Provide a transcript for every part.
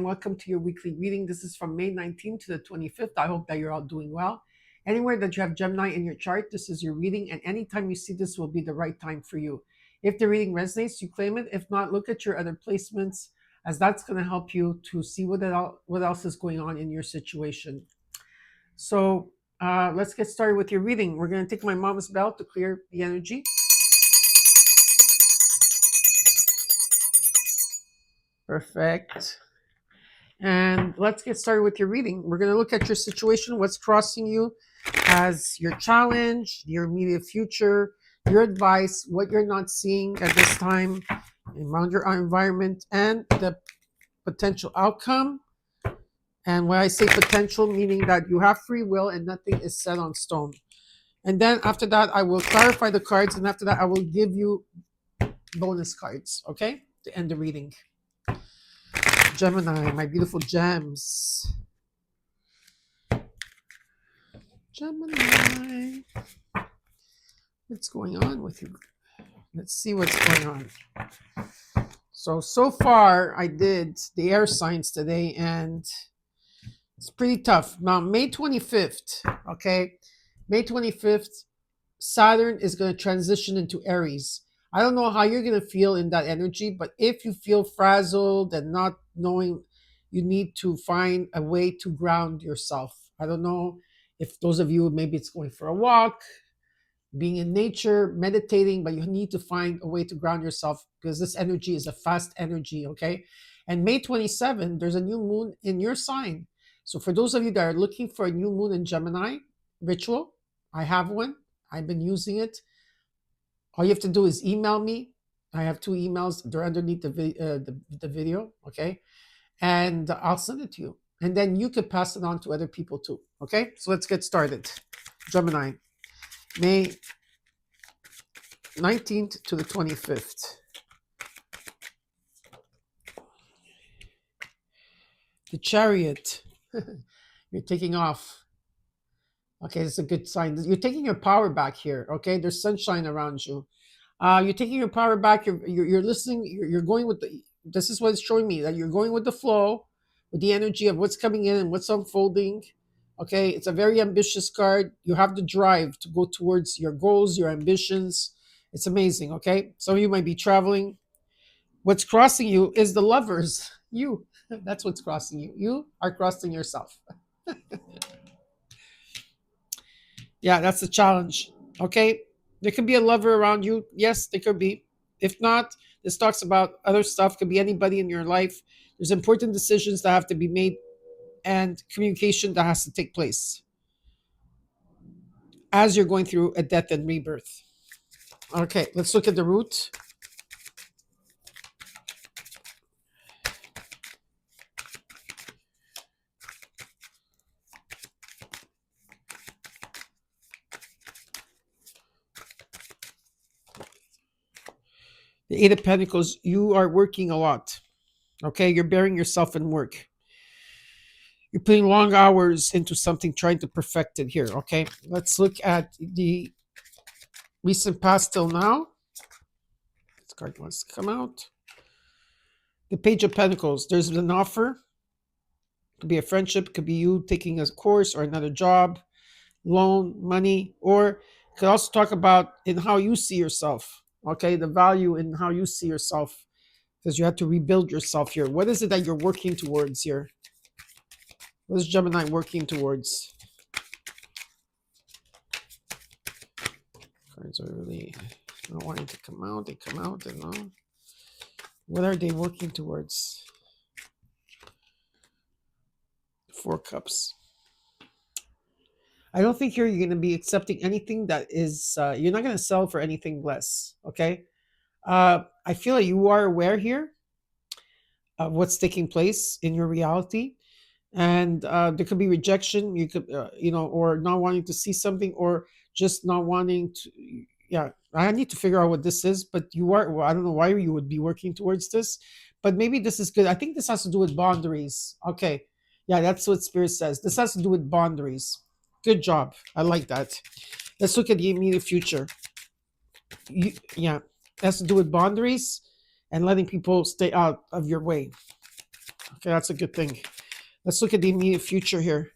welcome to your weekly reading. This is from May 19th to the 25th. I hope that you're all doing well. Anywhere that you have Gemini in your chart, this is your reading, and anytime you see this will be the right time for you. If the reading resonates, you claim it. If not, look at your other placements, as that's going to help you to see what else is going on in your situation. So let's get started with your reading. We're going to take my mom's bell to clear the energy. Perfect. And let's get started with your reading. We're going to look at your situation, what's crossing you as your challenge, your immediate future, your advice, what you're not seeing at this time around your environment, and the potential outcome. And when I say potential, meaning that you have free will and nothing is set on stone. And then after that, I will clarify the cards. And after that, I will give you bonus cards, okay, to end the reading. Gemini, my beautiful gems. Gemini. What's going on with you? Let's see what's going on. So far, I did the air signs today, and it's pretty tough. Now, May 25th, okay? May 25th, Saturn is going to transition into Aries. I don't know how you're going to feel in that energy, but if you feel frazzled and not knowing, you need to find a way to ground yourself. I don't know if those of you, maybe it's going for a walk, being in nature, meditating, but you need to find a way to ground yourself because this energy is a fast energy, okay? And May 27, there's a new moon in your sign. So for those of you that are looking for a new moon in Gemini ritual, I have one. I've been using it. All you have to do is email me. I have 2 emails. They're underneath the video, okay? And I'll send it to you. And then you could pass it on to other people too, okay? So let's get started. Gemini, May 19th to the 25th. The Chariot. You're taking off. Okay, that's a good sign. You're taking your power back here, okay? There's sunshine around you. You're taking your power back. You're listening. You're going with the... This is what it's showing me, that you're going with the flow, with the energy of what's coming in and what's unfolding. Okay, it's a very ambitious card. You have the drive to go towards your goals, your ambitions. It's amazing, okay? Some of you might be traveling. What's crossing you is the Lovers. You. That's what's crossing you. You are crossing yourself. Yeah, that's the challenge, okay? There could be a lover around you. Yes, there could be. If not, this talks about other stuff. Could be anybody in your life. There's important decisions that have to be made and communication that has to take place as you're going through a death and rebirth. Okay, let's look at the root. The Eight of Pentacles, you are working a lot. Okay, you're burying yourself in work. You're putting long hours into something, trying to perfect it here, okay? Let's look at the recent past till now. This card wants to come out. The Page of Pentacles, there's an offer. Could be a friendship, could be you taking a course or another job, loan, money, or could also talk about in how you see yourself, okay? The value in how you see yourself, because you have to rebuild yourself here. What is it that you're working towards here? What is Gemini working towards? Cards are really not wanting to come out. They come out, and no. What are they working towards? 4 Cups. I don't think you're going to be accepting anything that is, you're not going to sell for anything less, okay? I feel like you are aware here of what's taking place in your reality. And there could be rejection. You could, or not wanting to see something, or just not wanting to. Yeah, I need to figure out what this is. But you are. Well, I don't know why you would be working towards this, but maybe this is good. I think this has to do with boundaries. Okay, yeah, that's what Spirit says. This has to do with boundaries. Good job. I like that. Let's look at the immediate future. It has to do with boundaries and letting people stay out of your way. Okay, that's a good thing. Let's look at the immediate future here.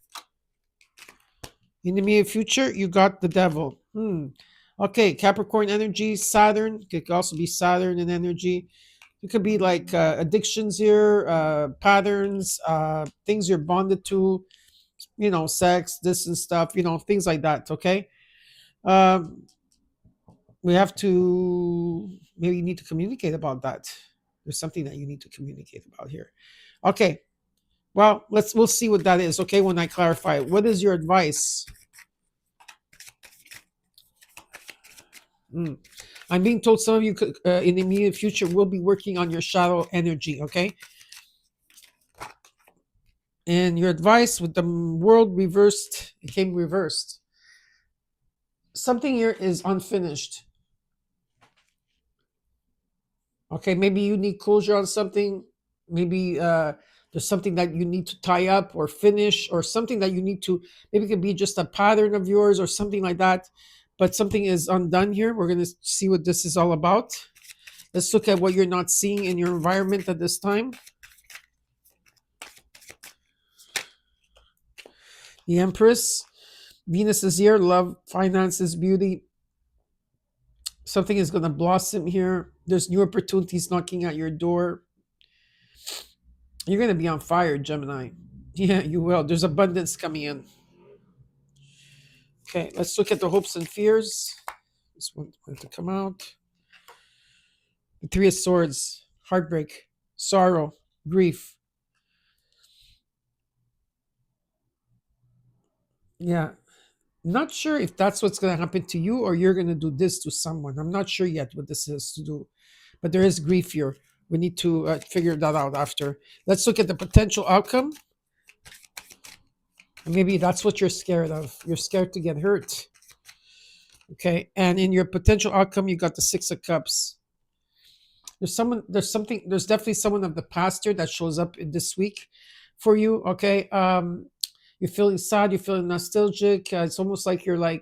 In the immediate future, you got the devil. Okay, Capricorn energy, Saturn. It could also be Saturn in energy. It could be like addictions here, patterns, things you're bonded to, sex, this and stuff, things like that. Okay. Um, we have to maybe you need to communicate about that. There's something that you need to communicate about here. Okay. Well, we'll see what that is. Okay, when I clarify, what is your advice? I'm being told some of you could, in the immediate future will be working on your shadow energy. Okay, and your advice with the world reversed, it came reversed. Something here is unfinished. Okay, maybe you need closure on something. Maybe there's something that you need to tie up or finish, or something that you need to. Maybe it could be just a pattern of yours or something like that. But something is undone here. We're going to see what this is all about. Let's look at what you're not seeing in your environment at this time. The Empress. Venus is here. Love, finances, beauty. Something is going to blossom here. There's new opportunities knocking at your door. You're going to be on fire, Gemini. Yeah, you will. There's abundance coming in. Okay, let's look at the hopes and fears. This one going to come out. The Three of Swords, heartbreak, sorrow, grief. Yeah, not sure if that's what's going to happen to you or you're going to do this to someone. I'm not sure yet what this is to do, but there is grief here. We need to figure that out after. Let's look at the potential outcome. Maybe that's what you're scared of. You're scared to get hurt. Okay, and in your potential outcome, you got the Six of Cups. There's definitely someone of the past here that shows up in this week for you. Okay, you're feeling sad, you're feeling nostalgic. It's almost like you're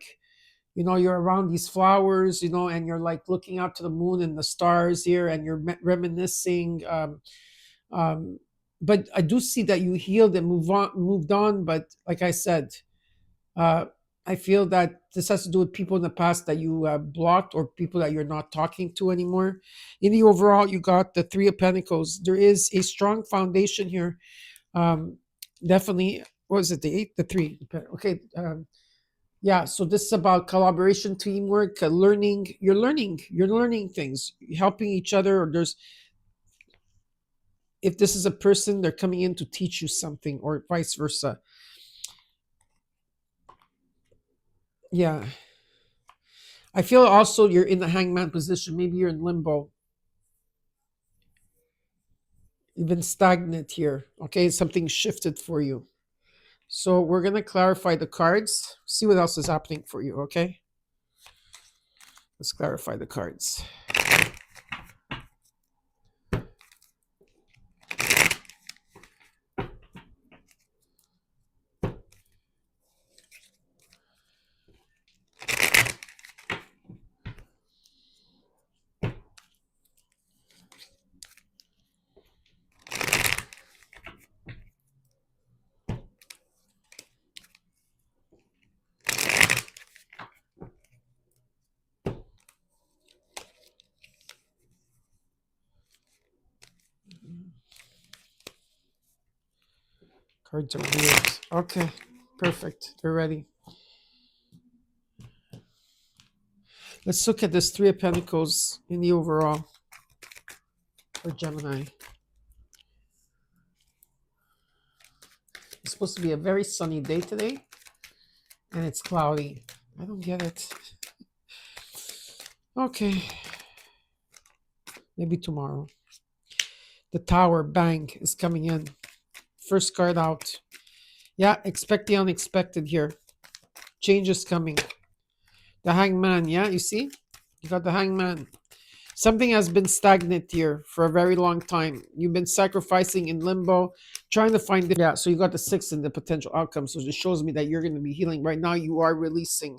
you're around these flowers, and you're like looking out to the moon and the stars here, and you're reminiscing. But I do see that you healed and moved on. But like I said, I feel that this has to do with people in the past that you blocked, or people that you're not talking to anymore. In the overall, you got the Three of Pentacles. There is a strong foundation here. Definitely, what was it? The eight, the three. Okay. Yeah. So this is about collaboration, teamwork, learning. You're learning things, helping each other. Or if this is a person, they're coming in to teach you something, or vice versa. Yeah. I feel also you're in the hangman position. Maybe you're in limbo. You've been stagnant here. Okay. Something shifted for you. So we're going to clarify the cards, see what else is happening for you. Okay. Let's clarify the cards. Cards are weird. Okay, perfect. They're ready. Let's look at this Three of Pentacles in the overall for Gemini. It's supposed to be a very sunny day today, and it's cloudy. I don't get it. Okay. Maybe tomorrow. The Tower, bang, is coming in. First card out. Yeah, expect the unexpected here. Change is coming. The Hangman, yeah, you see? You got the Hangman. Something has been stagnant here for a very long time. You've been sacrificing in limbo, trying to find it. Yeah, so you got the Six in the potential outcome. So it shows me that you're going to be healing. Right now, you are releasing.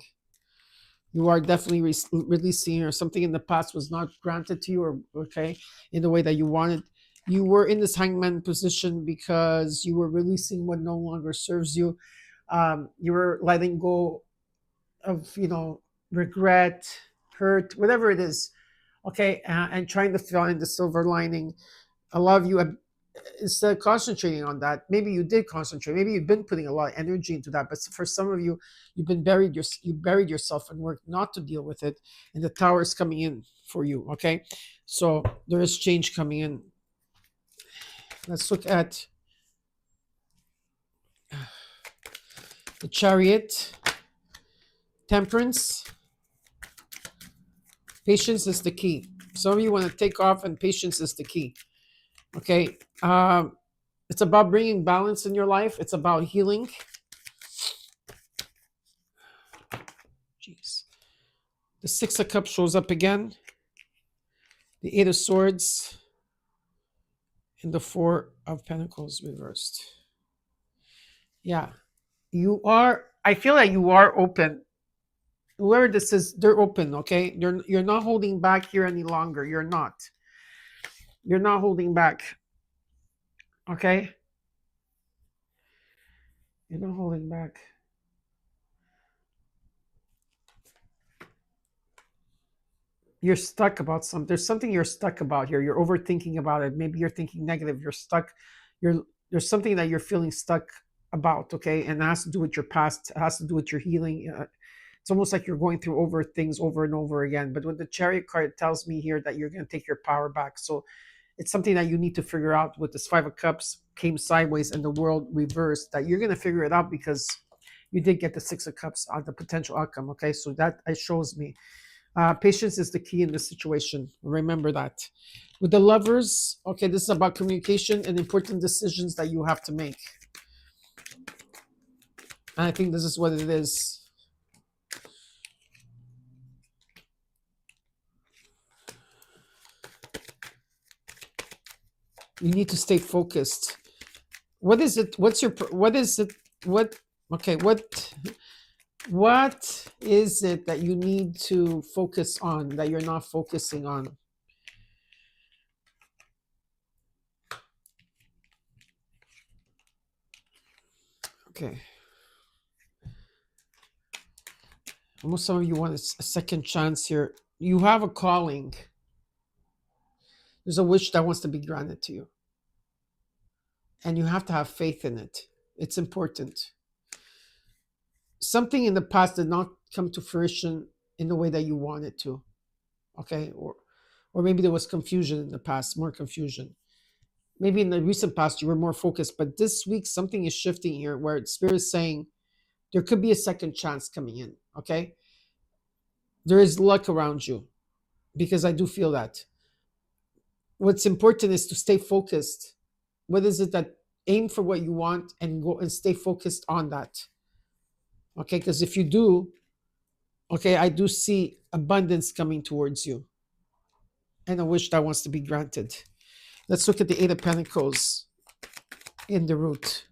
You are definitely releasing, or something in the past was not granted to you, or okay, in the way that you wanted. You were in this hangman position because you were releasing what no longer serves you. You were letting go of, regret, hurt, whatever it is. Okay, and trying to find the silver lining. A lot of you have, instead of concentrating on that, maybe you did concentrate. Maybe you've been putting a lot of energy into that, but for some of you, you buried yourself and worked not to deal with it, and the tower is coming in for you. Okay, so there is change coming in. Let's look at the Chariot, Temperance. Patience is the key. Some of you want to take off, and patience is the key. Okay, it's about bringing balance in your life. It's about healing. Jeez. The Six of Cups shows up again. The Eight of Swords. And the Four of Pentacles reversed. Yeah. I feel like you are open. Whoever this is, they're open, okay? You're not holding back here any longer. You're not. You're not holding back. Okay? You're not holding back. You're stuck about something. There's something you're stuck about here. You're overthinking about it. Maybe you're thinking negative. You're stuck. There's something that you're feeling stuck about, okay? And it has to do with your past. It has to do with your healing. It's almost like you're going through over things over and over again. But with the Chariot card, it tells me here that you're going to take your power back. So it's something that you need to figure out. With this Five of Cups came sideways and the world reversed, that you're going to figure it out because you did get the Six of Cups on the potential outcome, okay? So that shows me. Patience is the key in this situation. Remember that. With the Lovers, okay, this is about communication and important decisions that you have to make. And I think this is what it is. You need to stay focused. What is it? What is it? Okay, what is it that you need to focus on that you're not focusing on? Okay. Almost some of you want a second chance here. You have a calling. There's a wish that wants to be granted to you. And you have to have faith in it. It's important. Something in the past did not come to fruition in the way that you wanted to. Okay? Or maybe there was confusion in the past, more confusion. Maybe in the recent past you were more focused, but this week something is shifting here where Spirit is saying there could be a second chance coming in. Okay? There is luck around you because I do feel that. What's important is to stay focused. What is it that aim for what you want and go and stay focused on that? Okay, because if you do, okay, I do see abundance coming towards you and a wish that wants to be granted. Let's look at the Eight of Pentacles in the root.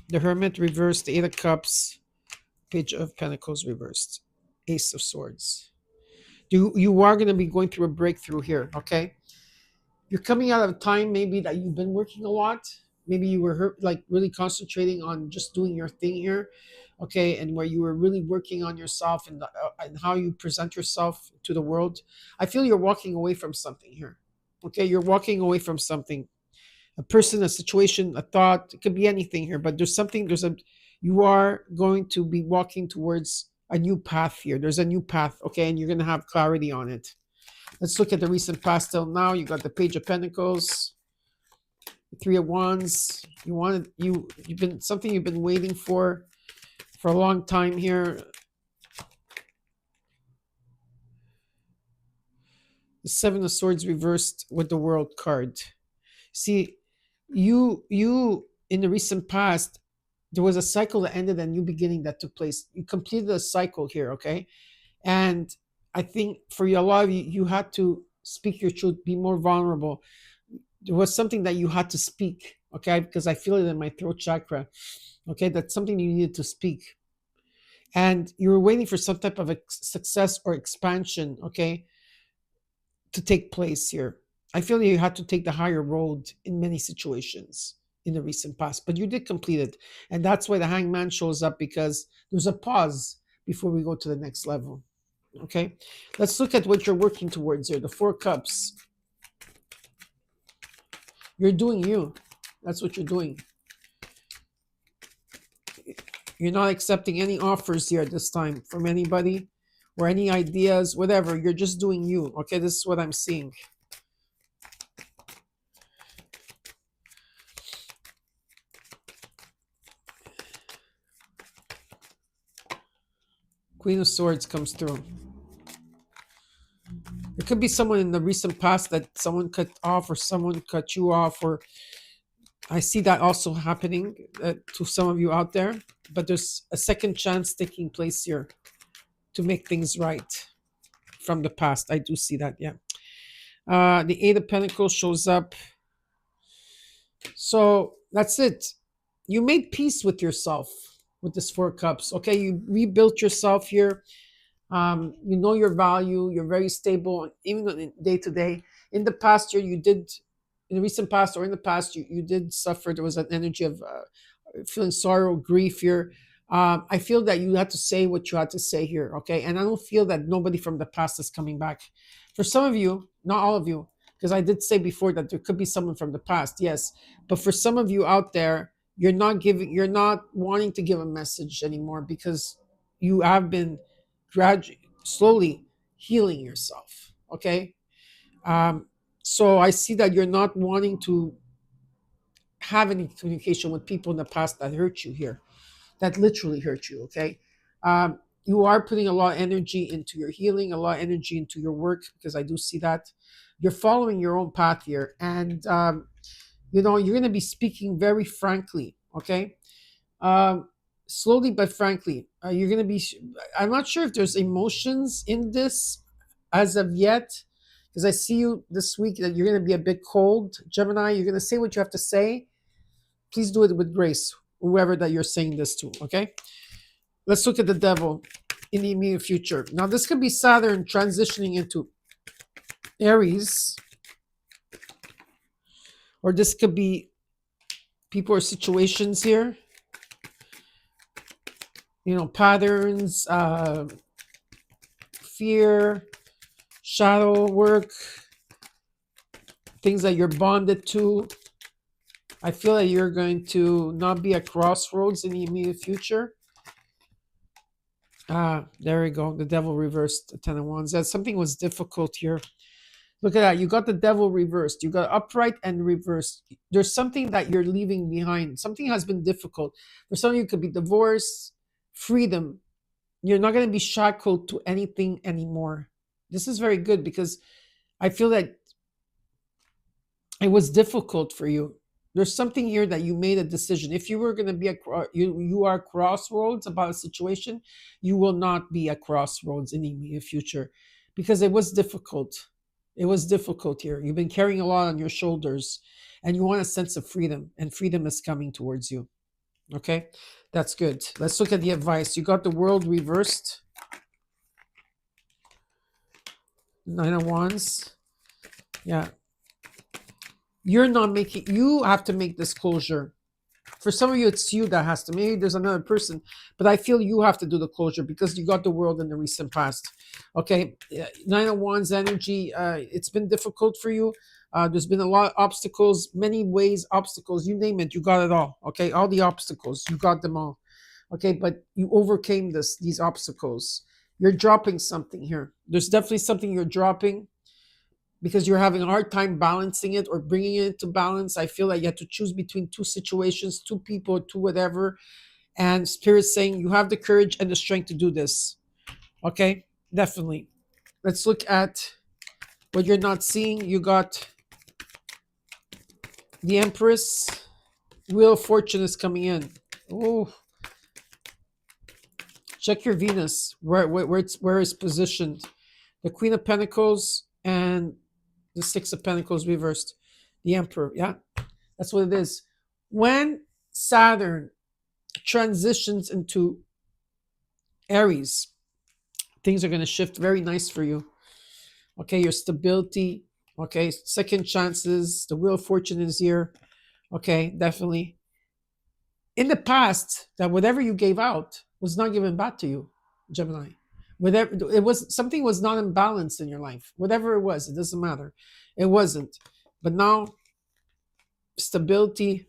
The Hermit reversed, the Eight of Cups, Page of Pentacles reversed, Ace of Swords. You are going to be going through a breakthrough here, okay? You're coming out of a time maybe that you've been working a lot. Maybe you were really concentrating on just doing your thing here, okay? And where you were really working on yourself and how you present yourself to the world. I feel you're walking away from something here, okay? You're walking away from something. A person, a situation, a thought, it could be anything here, but you are going to be walking towards a new path here. There's a new path, okay? And you're going to have clarity on it. Let's look at the recent past till now. You got the Page of Pentacles, the Three of Wands. You've been waiting for a long time here. The Seven of Swords reversed with the World card. See, you in the recent past, there was a cycle that ended and a new beginning that took place. You completed a cycle here, okay? And I think for a lot of you, you had to speak your truth, be more vulnerable. There was something that you had to speak, okay? Because I feel it in my throat chakra, okay? That's something you needed to speak. and you were waiting for some type of success or expansion, okay, to take place here. I feel you had to take the higher road in many situations in the recent past, but you did complete it. And that's why the hangman shows up, because there's a pause before we go to the next level. Okay, let's look at what you're working towards here. The Four Cups. You're doing you. That's what you're doing. You're not accepting any offers here this time from anybody or any ideas, whatever. You're just doing you. Okay, this is what I'm seeing. Queen of Swords comes through. It could be someone in the recent past that someone cut off, or someone cut you off, or I see that also happening to some of you out there. But there's a second chance taking place here to make things right from the past. I do see that, yeah. The Eight of Pentacles shows up. So that's it. You made peace with yourself with this Four Cups. Okay, you rebuilt yourself here. You know your value. You're very stable, even in day to day. In the past year, you did, in the recent past or in the past, you did suffer. There was an energy of feeling sorrow, grief here. I feel that you had to say what you had to say here, okay? And I don't feel that nobody from the past is coming back. For some of you, not all of you, because I did say before that there could be someone from the past, yes. But for some of you out there, you're not wanting to give a message anymore, because you have been gradually, slowly healing yourself, okay? So I see that you're not wanting to have any communication with people in the past that hurt you here, that literally hurt you, okay? You are putting a lot of energy into your healing, a lot of energy into your work, because I do see that. You're following your own path here. And, you're going to be speaking very frankly, okay? Slowly but frankly. You're going to be, I'm not sure if there's emotions in this as of yet, because I see you this week that you're going to be a bit cold. Gemini, you're going to say what you have to say. Please do it with grace, whoever that you're saying this to, okay? Let's look at the Devil in the immediate future. Now, this could be Saturn transitioning into Aries, or this could be people or situations here. Patterns, fear, shadow work, things that you're bonded to. I feel that you're going to not be at crossroads in the immediate future. There we go. The Devil reversed, the Ten of Wands. That something was difficult here. Look at that. You got the Devil reversed. You got upright and reversed. There's something that you're leaving behind. Something has been difficult. For some of you, it could be divorce, freedom. You're not going to be shackled to anything anymore. This is very good, because I feel that it was difficult for you. There's something here that you made a decision. If you were going to be you are crossroads about a situation, you will not be at crossroads in the immediate future, because it was difficult. It was difficult here. You've been carrying a lot on your shoulders, and you want a sense of freedom, and freedom is coming towards you. Okay, that's good. Let's look at the advice. You got the World reversed. Nine of Wands. Yeah. You have to make this closure. For some of you, it's you that has to. Maybe there's another person, but I feel you have to do the closure, because you got the World in the recent past. Okay, Nine of Wands energy. It's been difficult for you. There's been a lot of obstacles, many ways, obstacles. You name it, you got it all. Okay, all the obstacles, you got them all. Okay, but you overcame these obstacles. You're dropping something here. There's definitely something you're dropping, because you're having a hard time balancing it or bringing it to balance. I feel like you have to choose between two situations, two people, two whatever. And Spirit's saying you have the courage and the strength to do this. Okay, definitely. Let's look at what you're not seeing. You got the Empress. Wheel of Fortune is coming in. Oh, check your Venus, where it's positioned. The Queen of Pentacles and the Six of Pentacles reversed. The Emperor, yeah? That's what it is. When Saturn transitions into Aries, things are going to shift very nice for you. Okay, your stability. Okay, second chances. The wheel of fortune is here. Okay, definitely. In the past, that whatever you gave out was not given back to you, Gemini. Whatever it was, something was not imbalanced in your life. Whatever it was, it doesn't matter. It wasn't. But now, stability,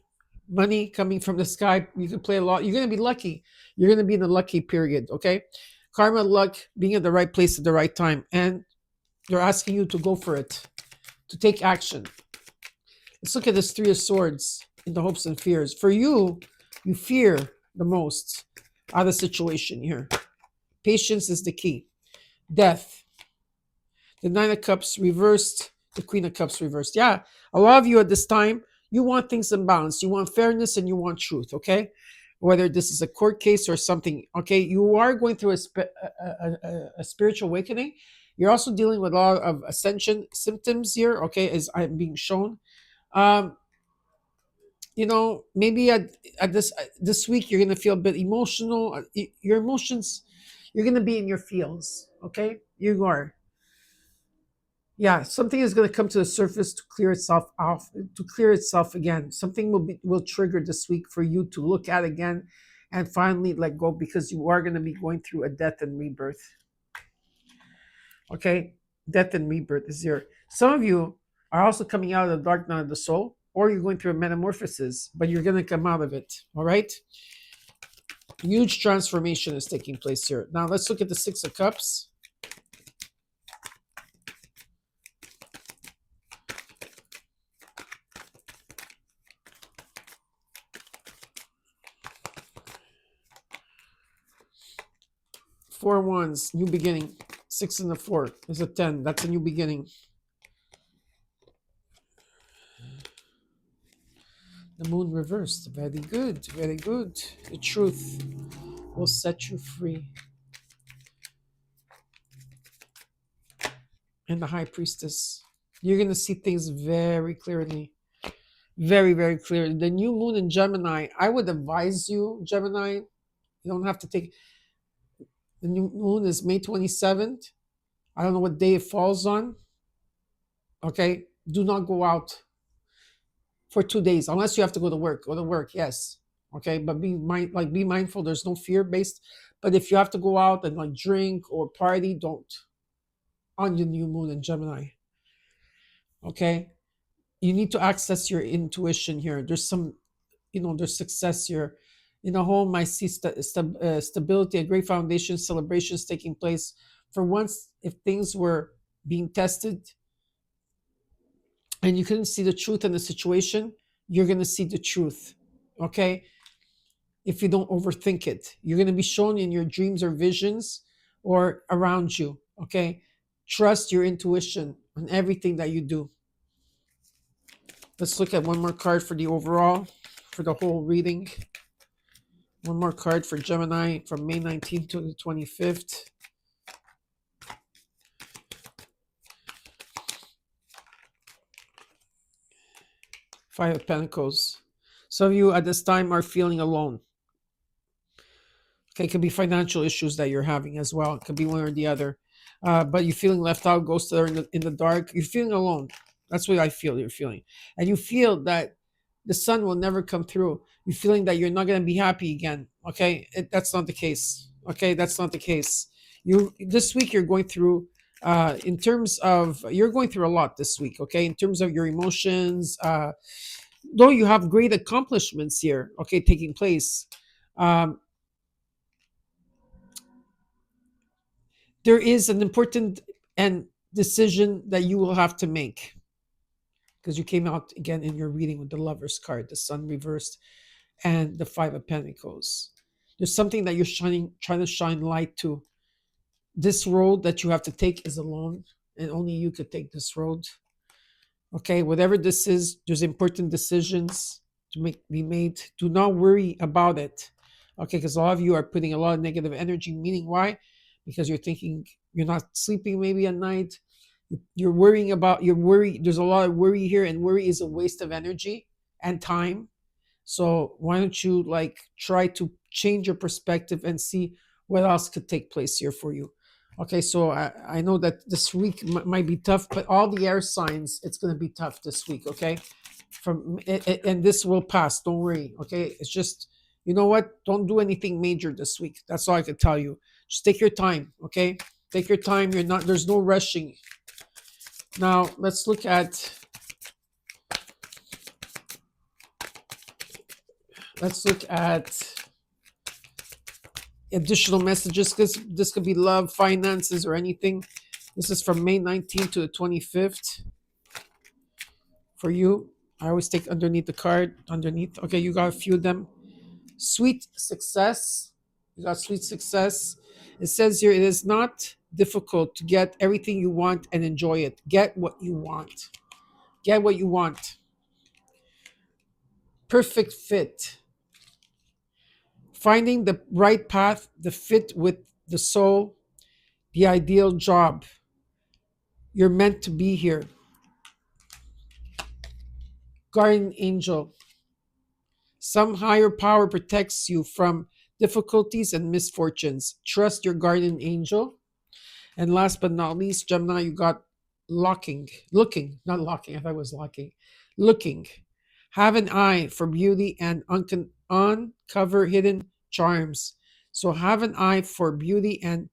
money coming from the sky. You can play a lot. You're going to be lucky. You're going to be in the lucky period. Okay, karma, luck, being at the right place at the right time, and they're asking you to go for it, to take action. Let's look at this Three of Swords in the hopes and fears. For you, you fear the most out of the situation here. Patience is the key. Death. The Nine of Cups reversed. The Queen of Cups reversed. Yeah, a lot of you at this time, you want things in balance. You want fairness and you want truth, okay? Whether this is a court case or something, okay? You are going through a spiritual awakening. You're also dealing with a lot of ascension symptoms here, okay, as I'm being shown. Um, maybe at this week you're gonna feel a bit emotional. Your emotions, you're gonna be in your feels. Okay, you are. Yeah, something is gonna come to the surface to clear itself off, to clear itself again. Something will trigger this week for you to look at again, and finally let go, because you are gonna be going through a death and rebirth. Okay, death and rebirth is here. Some of you are also coming out of the dark night of the soul, or you're going through a metamorphosis, but you're going to come out of it. All right, huge transformation is taking place here. Now let's look at the Six of Cups. Four Wands, new beginning. Six and the Four is a 10. That's a new beginning. The Moon reversed. Very good. Very good. The truth will set you free. And the High Priestess. You're going to see things very clearly. Very, very clearly. The new moon in Gemini, I would advise you, Gemini, you don't have to take. The new moon is May 27th. I don't know what day it falls on. Okay. Do not go out for 2 days unless you have to go to work. Go to work, yes. Okay. But be mindful. There's no fear based. But if you have to go out and drink or party, don't. On your new moon in Gemini. Okay. You need to access your intuition here. There's some, there's success here. In a home, I see stability, a great foundation, celebrations taking place. For once, if things were being tested and you couldn't see the truth in the situation, you're going to see the truth, okay? If you don't overthink it, you're going to be shown in your dreams or visions or around you, okay? Trust your intuition on everything that you do. Let's look at one more card for the overall, for the whole reading. One more card for Gemini from May 19th to the 25th. Five of Pentacles. Some of you at this time are feeling alone. Okay, it could be financial issues that you're having as well. It could be one or the other. But you're feeling left out, ghosted, or in the dark. You're feeling alone. That's what I feel you're feeling. And you feel that the sun will never come through. You're feeling that you're not going to be happy again. Okay, that's not the case. Okay, that's not the case. This week you're going through, in terms of, you're going through a lot this week. Okay, in terms of your emotions, though you have great accomplishments here. Okay, taking place. There is an important decision that you will have to make, because you came out again in your reading with the Lover's card, the Sun reversed, and the Five of Pentacles. There's something that you're trying to shine light to. This road that you have to take is alone, and only you could take this road. Okay, whatever this is, there's important decisions to be made. Do not worry about it. Okay, because a lot of you are putting a lot of negative energy, meaning why? Because you're thinking you're not sleeping maybe at night. You're worrying about, there's a lot of worry here, and worry is a waste of energy and time. So why don't you try to change your perspective and see What else could take place here for you? Okay, so I know that this week might be tough, but all the air signs, it's going to be tough this week. Okay, and this will pass. Don't worry. Okay, it's just, you know what? Don't do anything major this week. That's all I can tell you. Just take your time. Okay, take your time. You're not. There's no rushing. Now let's look at. Additional messages. This could be love, finances, or anything. This is from May 19th to the 25th for you. I always take underneath the card. Underneath. Okay, you got a few of them. Sweet success. You got sweet success. It says here, it is not difficult to get everything you want and enjoy it. Get what you want. Get what you want. Perfect fit. Finding the right path, the fit with the soul, the ideal job. You're meant to be here. Guardian angel. Some higher power protects you from difficulties and misfortunes. Trust your guardian angel. And last but not least, Gemini, you got looking. Not locking, I thought it was locking. Looking. Have an eye for beauty and uncover hidden charms. So have an eye for beauty and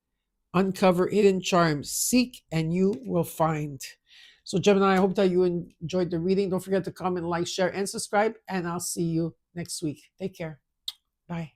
uncover hidden charms. Seek and you will find. So Gemini, I hope that you enjoyed the reading. Don't forget to comment, like, share, and subscribe. And I'll see you next week. Take care. Bye.